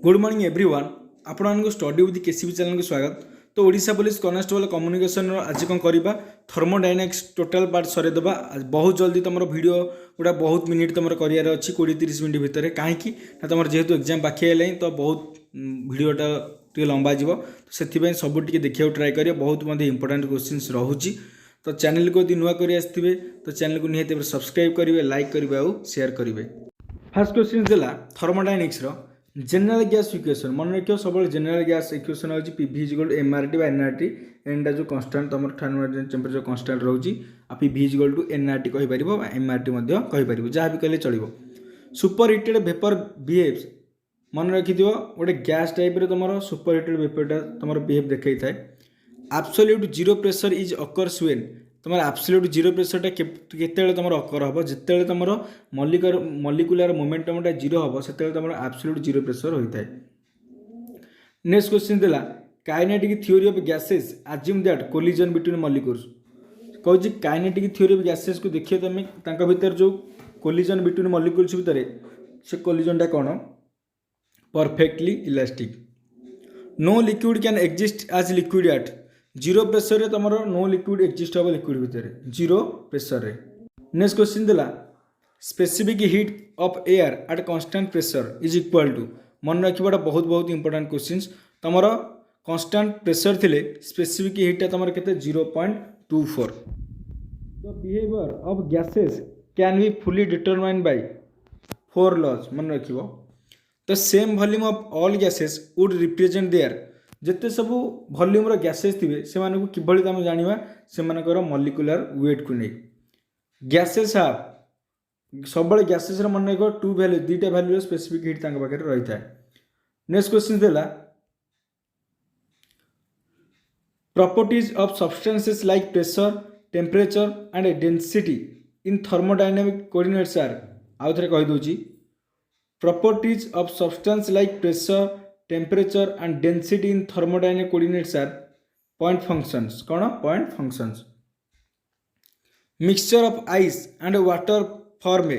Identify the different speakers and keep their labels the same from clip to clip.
Speaker 1: Good morning everyone आपको study with KCB channel को स्वागत। तो ओडिशा पुलिस कॉन्स्टेबल कम्युनिकेशन आज कौन करवा थर्मोडायनामिक्स टोटाल पार्ट सरेदेवा। बहुत जल्दी तुम वीडियो गुड़ा बहुत मिनिट तुम करार अच्छी 20-30 मिनट भितर कहीं तुम जेहेतु एग्जाम बाकी है तो बहुत भिडटा टे लंबा जीव तो से सब देखा ट्राए करें। बहुत इंपोर्टेंट क्वेश्चन रोचे तो चैनल को यदि नुआ कर तो चैनल को निहत सब्सक्राइब करेंगे, लाइक करेंगे और शेयर करेंगे। फास्ट क्वेश्चन देला थर्मोडायनामिक्स जनरल गैस इक्वेशन मन रखियो सब जनरल गैस इक्वेशन होची पीवी इक्वल टू एमआरटी बा एनआरटी एंड जो कांस्टेंट तुम थर्मोडायनामिक टेम्परेचर कांस्टेंट रोची आ पीवी इक्वल टू एनआरटी कहि परिबो बा एमआरटी मध्ये कहि परिबो जहाँ भी कहले चलिबो। सुपर हीटेड वेपर बिहेव्स मन रखि दियो गोटे गैस टाइप रे तुमरो सुपर हीटेड वेपर तुमरो बिहेव देखै थाए। Absolute zero pressure is occurs when तुम एब्सोल्यूट जीरो प्रेशरटा केते तुम अकर हम जिते तुम मलिकुलर मोमेंटमटा जीरो हम से तुम एब्सोल्यूट जीरो प्रेशर होता है। नेक्स्ट क्वेश्चन देला kinetic theory of gases assume that collision between molecules कहूँ काइनेटिक थ्योरी ऑफ गैसेस को देखिए तुम भीतर जो कोलिजन बिटवीन मॉलिक्यूल्स भितर से कोलिजनटा कौन perfectly elastic. No liquid can exist as liquid at zero pressure रे तुम नो लिक्विड एक्जिस्ट हम लिक्विड भितर जीरो प्रेशर रे। नेक्स्ट क्वेश्चन देला specific heat of air at constant pressure is equal to मन रखा बहुत बहुत इंपोर्टेंट क्वेश्चन तुम कांस्टेंट प्रेशर थिले स्पेसिफिक हीटा तुम के 0.24। The behaviour of gases can be fully determined by 4 laws मन रखियो। The same volume of all gases would represent their जिते सब वॉल्यूम गैसेस थे से किभली तुम जाना से मॉलिक्यूलर वेट को नहीं गैसेस हाव सब गैसेस मन रख 2 वैल्यू 2टा वैल्यू स्पेसिफिक हीट पाखे रही है। नेक्स्ट क्वेश्चन देला properties of substances like pressure temperature and density in thermodynamic coordinates are आउ थे कहीदे properties of substance like pressure temperature and density in thermodynamic coordinates are point functions कौन point functions. Mixture of ice and water form a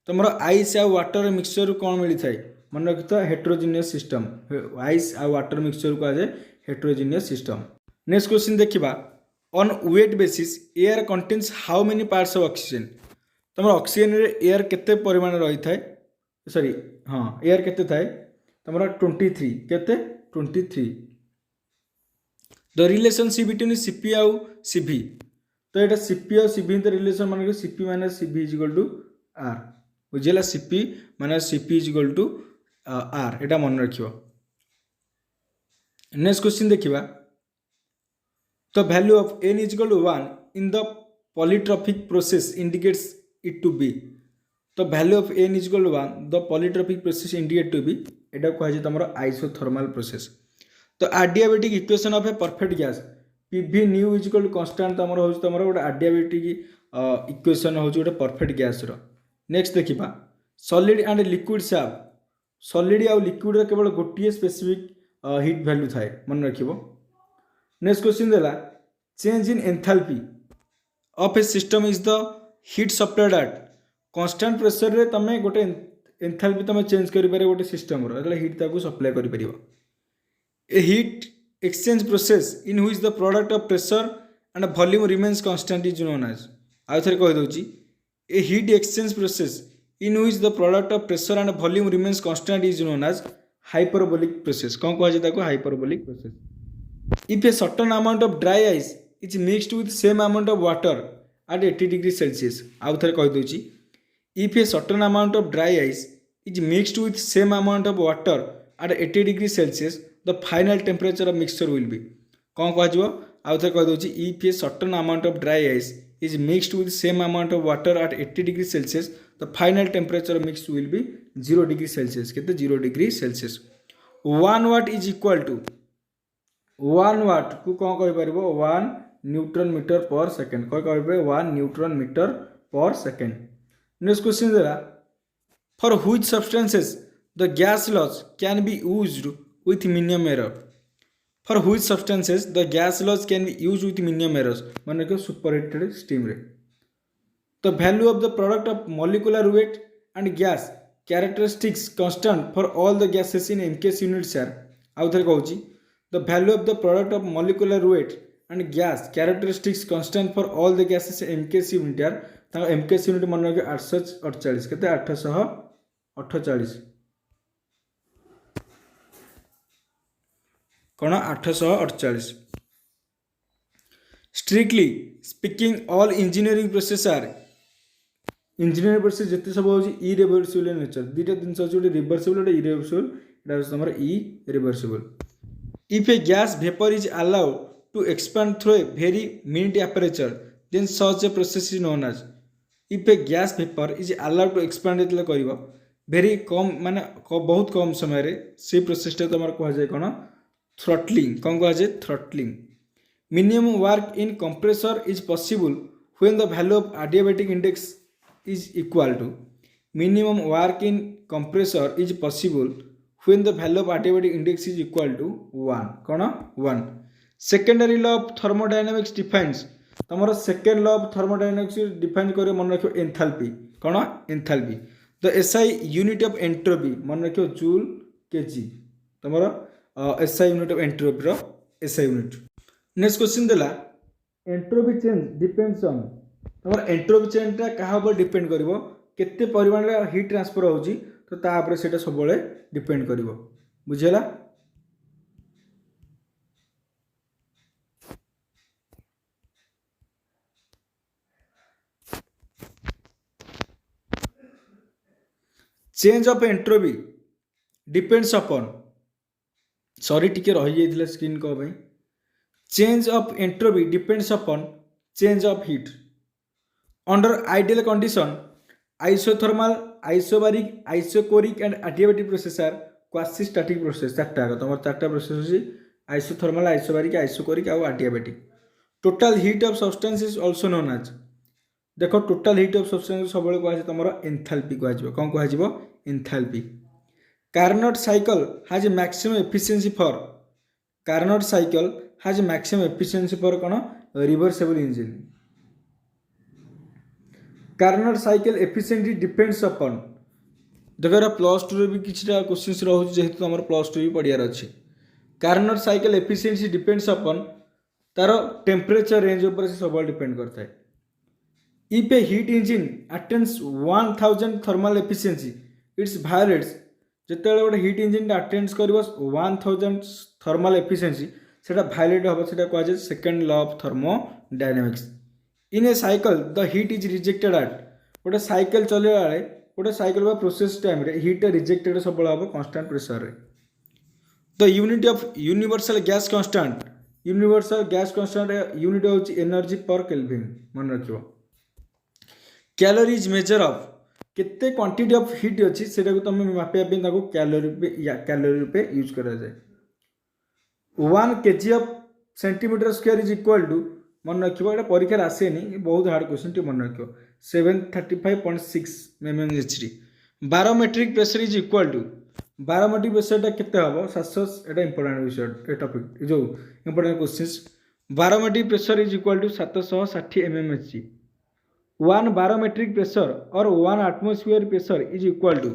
Speaker 1: तुम ice आ water mixture कौन मिलता है मन रखी हेट्रोजीनियस सिस्टम आइस आ वाटर मिक्सचर को आज हेट्रोजीनियस सिस्टम। नेक्स्ट क्वेश्चन देखा on wet basis air contains how many parts of oxygen तुम ऑक्सीजन रे एयर केते परिमाण रही था सॉरी हाँ एयर केते थाए तुम 23 केते 23। द रिलेशनशिप बिटवीन सीपी आउ सीवी तो यहाँ सीपी और सीवी रिलेशन मान CP minus CV is equal to R बुझेगा CP minus CP is equal to R यहाँ मन रखियो। नेक्स्ट क्वेश्चन देखिबा the value of n is equal to 1 in the polytropic process indicates it to be तो value of n is equal to 1 the polytropic process indicate to be एटा कहुए तुम isothermal process. तो adiabatic equation of a perfect gas PV new is equal to constant तुम हो गोटे adiabatic equation हो गोटे perfect gas रो। नेक्स्ट देखिबा सॉलिड एंड लिक्विड सैव सॉलिड आउ लिक्विड रो केवल गोटे स्पेसिफिक हीट वैल्यू थाए मन रखिबो। नेक्स्ट क्वेश्चन देला change in enthalpy of a system is the heat supplied at constant pressure रे तमे गोटे एंथैल्पी तुम चेंज कर गोटे सिस्टम हीट ताकू सप्लाई कर a heat exchange process in which the product of pressure and volume remains constant is known as आउ थे कहीदे a heat exchange process in which the product of pressure and volume remains constant is known as hyperbolic process कौन कहुए hyperbolic process. If a certain amount of dry ice is mixed with same amount of water at 80 degree Celsius आउ थे कहीदे if a certain amount of dry ice is mixed with same amount of water at 80 degree Celsius the final temperature of mixture will be कौन कह आउ थे कहीदे if a certain amount of dry ice is mixed with same amount of water at 80 degree Celsius the final temperature of mix will be 0 degree Celsius केते 0 degree Celsius। 1 watt is equal to 1 watt को कौन कहि परिबो 1 newton metre per second कौन कहि परिबो 1 newton metre per second. Next question देला for which substances the gas laws can be used with minimum error for which substances the gas laws can be used with minimum errors मन रखियो super heated steam रे। The value of the product of molecular weight and gas characteristics constant for all the gases in MKS units are आउ थे कहूँ the value of the product of molecular weight and gas characteristics constant for all the gases in MKS unit are ताको MKS unit मन रखिए 848 केते 848 कौन 848 strictly speaking all engineering process are engineering process जिते सब होची इरिवर्सिबल नेचर दुटा जिन अच्छे रिवर्सिबल गोटे इरिवर्सिबल एटा तुम irreversible if a gas vapour is allowed to expand through a very minute aperture then such a process is known as if a gas vapour is allowed to expand जो कर very कम माने बहुत कम समय से प्रोसेसटा तुम कहुए कौन थ्रटलिंग कौन कहुए throttling minimum work in compressor is possible when the value of adiabatic index is equal to minimum work in compressor is possible when the value of adiabatic index is equal to 1 कौन 1 secondary law of thermodynamics defines तमरो second law of thermodynamics define करे मन रखियो enthalpy कौन enthalpy the SI unit of entropy मन रखियो joule kg तमरो SI unit of entropy रो SI unit next question देला entropy change depends on तुम एंट्रोपी चेंजटा क्या डिपेंड कर केते परिमाण हीट ट्रांसफर होची तो तापर सेटा सब डिपेंड कर बुझेला change of entropy depends upon sorry टिके रही जाइथिला स्क्रीन को भाई change of entropy depends upon change of heat under ideal condition isothermal isobaric isochoric and adiabatic process are quasi static process चार्टा तुम चार्टा प्रोसेस होची आइसोथर्मल आइसोबारिक आइसोकोरिक और adiabatic total heat of substance is also known as देखो total heat of substance सब कह तुम enthalpy कह कौन कह enthalpy Carnot cycle has maximum efficiency for Carnot cycle has maximum efficiency for कौन reversible engine Carnot cycle efficiency depends upon देखो plus two भी किसी क्वेश्चन रोचे जेहेतु तुम प्लस टू भी पढ़ार अच्छे Carnot cycle efficiency depends upon तार टेम्परेचर रेंज उपर से सब डिपेंड करता है if a heat engine attains 1000 thermal efficiency its violates जिते गोटे हीट इंजिन अटेन्स कर 1000 थर्मल एफिशिएंसी से वायोलेट हम से कहुए second law of thermodynamics in a cycle the heat is rejected at गोटे साइकिल चलने बेले गोटे cycle process time heat rejected सब हम constant pressure the unit of universal gas constant unit हूँ एनर्जी पर केल्विन मन रखियो कैलोरी इज मेजर ऑफ केते क्वांटिटी ऑफ हीट अच्छी से तुम मापिया कैलोरी रूपे यूज करा जाए 1 kg of centimetre square is equal to मन रखियो एटा परीक्षा आसेनी बहुत हार्ड क्वेश्चन टी मन रखियो 735.6 mmHg barometric pressure is equal to barometric pressure केते हबो 700 एटा इंपोर्टेंट विषय ए टॉपिक जो important questions barometric pressure is equal to 760 mmHg 1 barometric pressure or 1 atmosphere pressure is equal to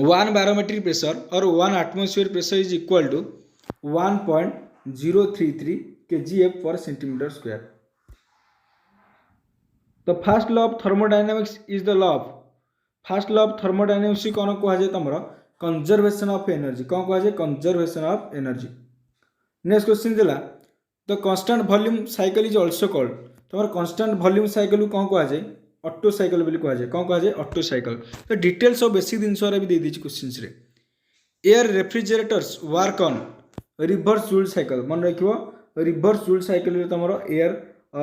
Speaker 1: 1 barometric pressure or 1 atmosphere pressure is equal to 1.033 kgf per centimeter square. The first law of thermodynamics is the law of first law of thermodynamics कौन कहुए तुम conservation of energy कौन कहुए conservation of energy. Next question दिला the constant volume cycle is also called तुम constant volume cycle कौन कहुए auto cycle बोली कहुए कौन कहुए ऑटो साइकिल. तो डिटेल्स और बेसिक जिनस भी दे दीजिए क्वेश्चंस रे. Air refrigerators work on reverse Joule cycle मन रखियो रिवर्स जूल साइकिल तुम एयर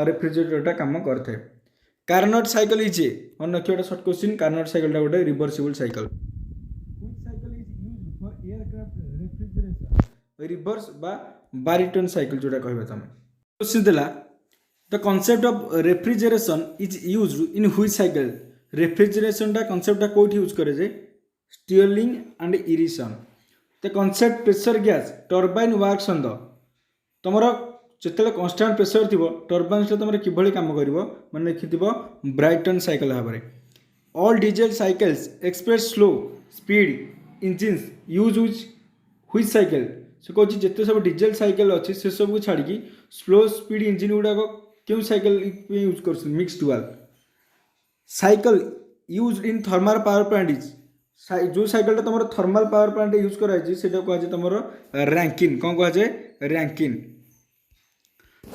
Speaker 1: रेफ्रिजरेटर काम करते. कार्नोट साइकिल इज ए मन रखियो शॉर्ट क्वेश्चन कार्नोट साइकिल गोटे रिवर्सिबल साइकिल. रिवर्स बा बारिटन साइकिल जोटा कहबे तुम. क्वेश्चन दिला the concept of refrigeration is used in which cycle. Refrigeration टा कॉन्सेप्ट टा कोठी यूज करे जे Stirling and Ericsson. The concept pressure gas turbine works on the तुमरो जिते कांस्टेंट प्रेशर थी टर्बाइन तुम किभली काम कर मन लिखि ब्राइटन साइकिल भाव में. All diesel cycles express slow speed engines use हुई साइकेल से कौन जिते सब डीजेल साइकेल अच्छे से सब को छाड़ी स्लो स्पीड इंजिन गुड़ाक क्यों साइकेल यूज कर मिक्सड वाल cycle use in thermal power plant is जो साइकेलटा तुम थर्माल पावर प्लांट यूज कराई से कहुए तुम रैंकिन कौन कहुए Rankine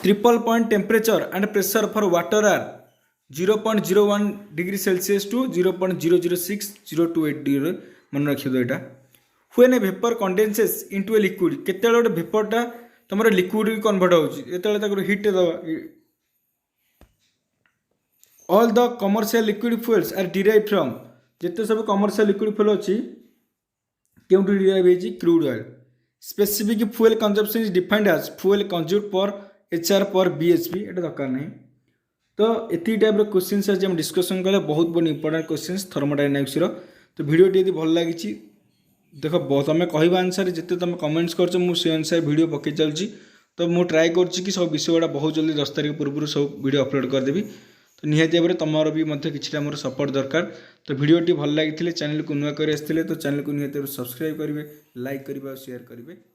Speaker 1: triple point temperature and pressure for water are 0.01 degree Celsius to 0.006028 degree मन रखिए तो यहाँ हुए vapour condenses into a liquid केत गोटे भेपरटा तुम लिक्विड कन्वर्ट हो हिट दवा all the commercial liquid fuels are derive from जिते सब कमर्शियल लिक्विड फ्यूल अच्छी क्यों डिराइव होती crude oil specific fuel consumption is defined as fuel consumed per HR पर BHP ये दरकार नहीं तो ये टाइप क्वेश्चन आज हम डिस्कसन कले बहुत बहुत इंपोर्टेंट क्वेश्चन थर्मोडायनामिक्स तो वीडियोटी यदि भल लगी देख तुम कह अनुसार जिते तुम कमेंट्स कर से अनुसार वीडियो पकई चलती तो मुझे ट्राए कर सब विषय गुड़ा बहुत जल्दी 10 तारीख पूर्व सब वीडियो अपलोड करदेवी तो निहाती भाव में तुमर भी कि मोर सपोर्ट दरकार तो वीडियोटी भल लगी चैनल को नुआ कर तो चैनल को निहाती सब्सक्राइब करेंगे लाइक करेंगे और शेयर करेंगे।